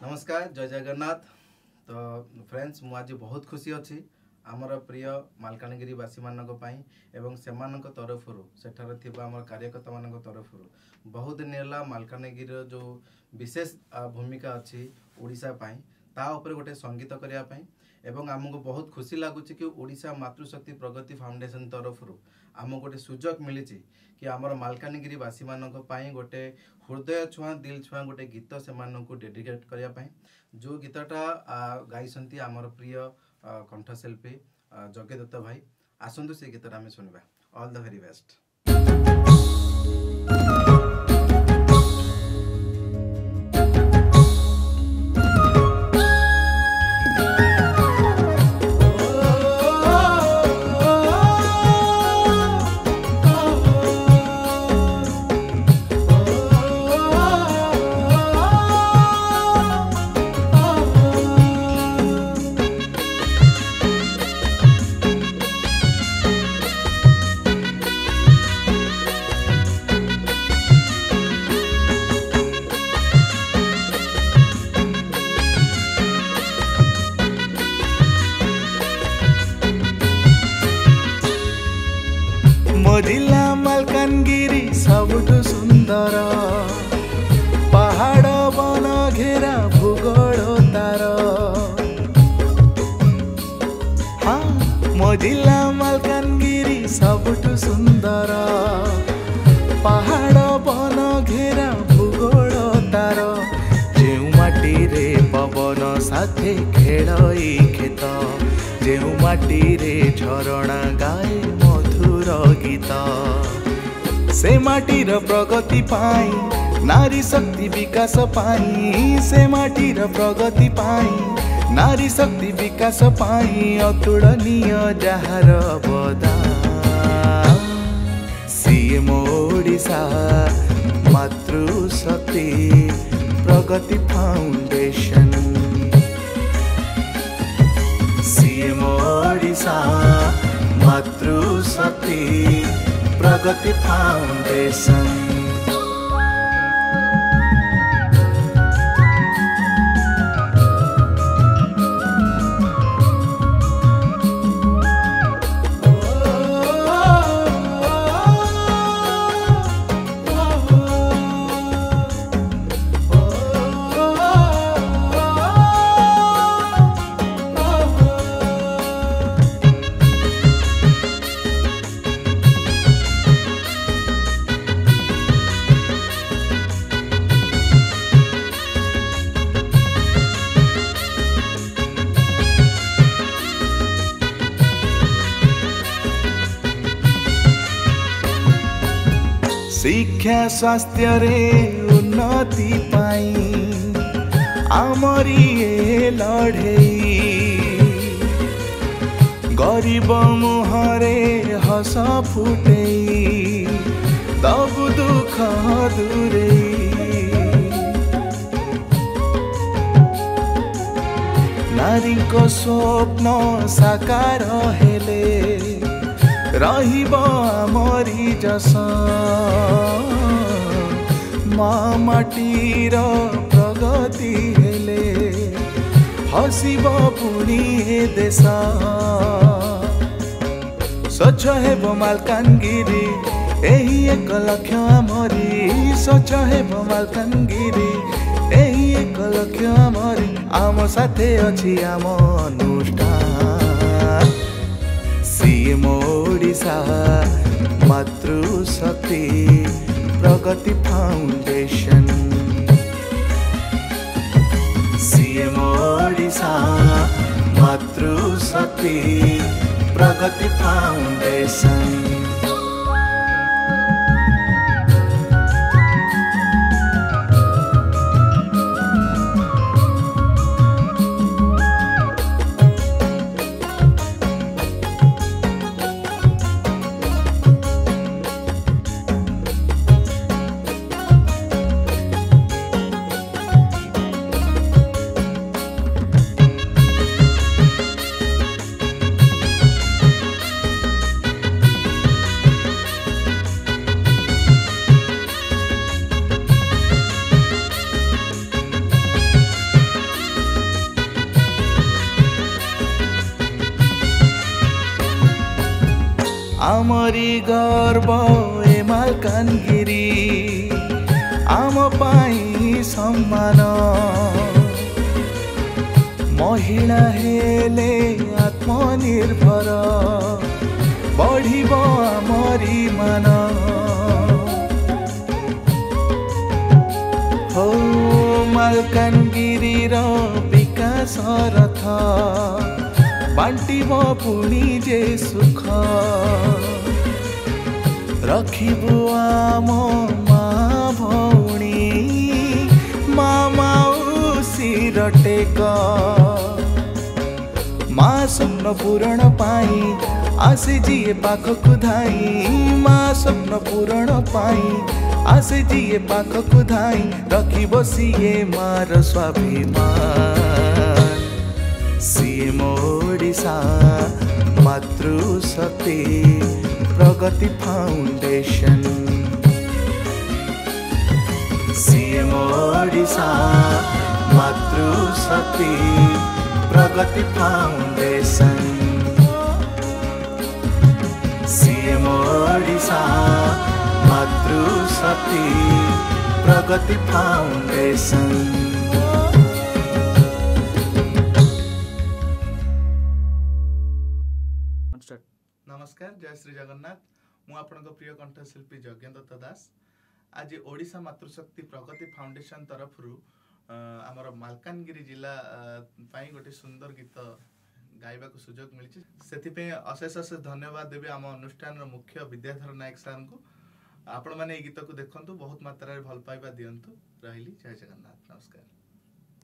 नमस्कार जय जगन्नाथ। तो फ्रेंड्स मु आज बहुत खुशी अच्छी आमर प्रिय मालकानगिरी वासी मानक एवं सेमानक तरफरु सेठार थिबा आमर कार्यकर्ता मानक तरफरु बहुत दिन है मालकानगिरी जो विशेष भूमिका अच्छी ओडिशा पाई ता ऊपर गोटे संगीत करिया पाई एवं आमको बहुत खुशी लगुच कि ओडिशा मातृशक्ति प्रगति फाउंडेशन तरफरु आम गोटे सुजोग मिली कि आमर मालकानगिरी वासी मानक गोटे हृदय छुआ दिल छुआ गोटे गीत से डेडिकेट करने जो गीतटा गाई आमर प्रिय कंठशिल्पी जग्य दत्त भाई आसतु से गीतटा आम शुणा। All the very best. जिला मालकानगिरी सबुठु सुंदर पहाड़ वन घेरा भूगोल तार। हाँ मो जिला मालकानगिरी सबुठु सुंदर पहाड़ वन घेरा भूगोल तार। जेउ माटी रे पवन साथे खेलई खेत जेउ माटी रे झरणा गाए गीत से माटीर प्रगति पाई नारी शक्ति विकास पाई से माटीर प्रगति पाई नारी शक्ति विकास पाई अतुलनीय जहार बदान सीएम ओडिशा मातृशक्ति प्रगति फाउंडेशन सीएम ओडिशा मातृशक्ति प्रगति फाउंडेशन। शिक्षा स्वास्थ्य रे उन्नति पाई आमरी ए लड़े गरीब मुहरे हस फुटे दबु दुख दूरे नारी को स्वप्न साकार हेले रहिब आमरी जस माँ माटीर प्रगति हेले हसिब पुणी ए देश स्वच्छ हेब मालकानगिरी एही एक लक्ष्य आमरी स्वच्छ हेब मालकानगिरी एही एक लक्ष्य आमरी आम साथे अछि आम अनुष्ठान सीएम ओडिशा मातृशक्ति प्रगति फाउंडेशन सीएम ओडिशा मातृशक्ति प्रगति फाउंडेशन। आमरी गर्व ए मालकानगिरी आम पाई सम्मान महिला हेले आत्मनिर्भर बढ़िब आमरी मान हो मालकानगिरी रो विकास रथ बांटिब पुणी जे सुख रखिबु आम माँ भौणी माँ माउसी टेक माँ स्वप्न पूरण पाई आसे जिए पाखकु धाई माँ स्वप्न पूरण पाई आसे जिए पाखकु धाई रखिब सीए मार स्वाभिमान सीएम ओडिशा मातृशक्ति प्रगति फाउंडेशन सीएम ओडिशा मातृशक्ति प्रगति फाउंडेशन सीएम ओडिशा मातृशक्ति प्रगति फाउंडेशन। नमस्कार जय श्री जगन्नाथ मु आपन प्रिय कंठशिल्पी यज्ञ दत्त दास आज ओडिशा मातृशक्ति प्रगति फाउंडेशन तरफ आमर मालकानगिरी जिला गोटे सुंदर गीत गाइबा को सुजोग मिली से अशेष अशेष धन्यवाद देवी आम अनुष्ठान मुख्य विद्याधर नायक सार को आपण मैंने गीत को देखु बहुत मात्रा भल पाइबा दिंतु रही जय जगन्नाथ नमस्कार।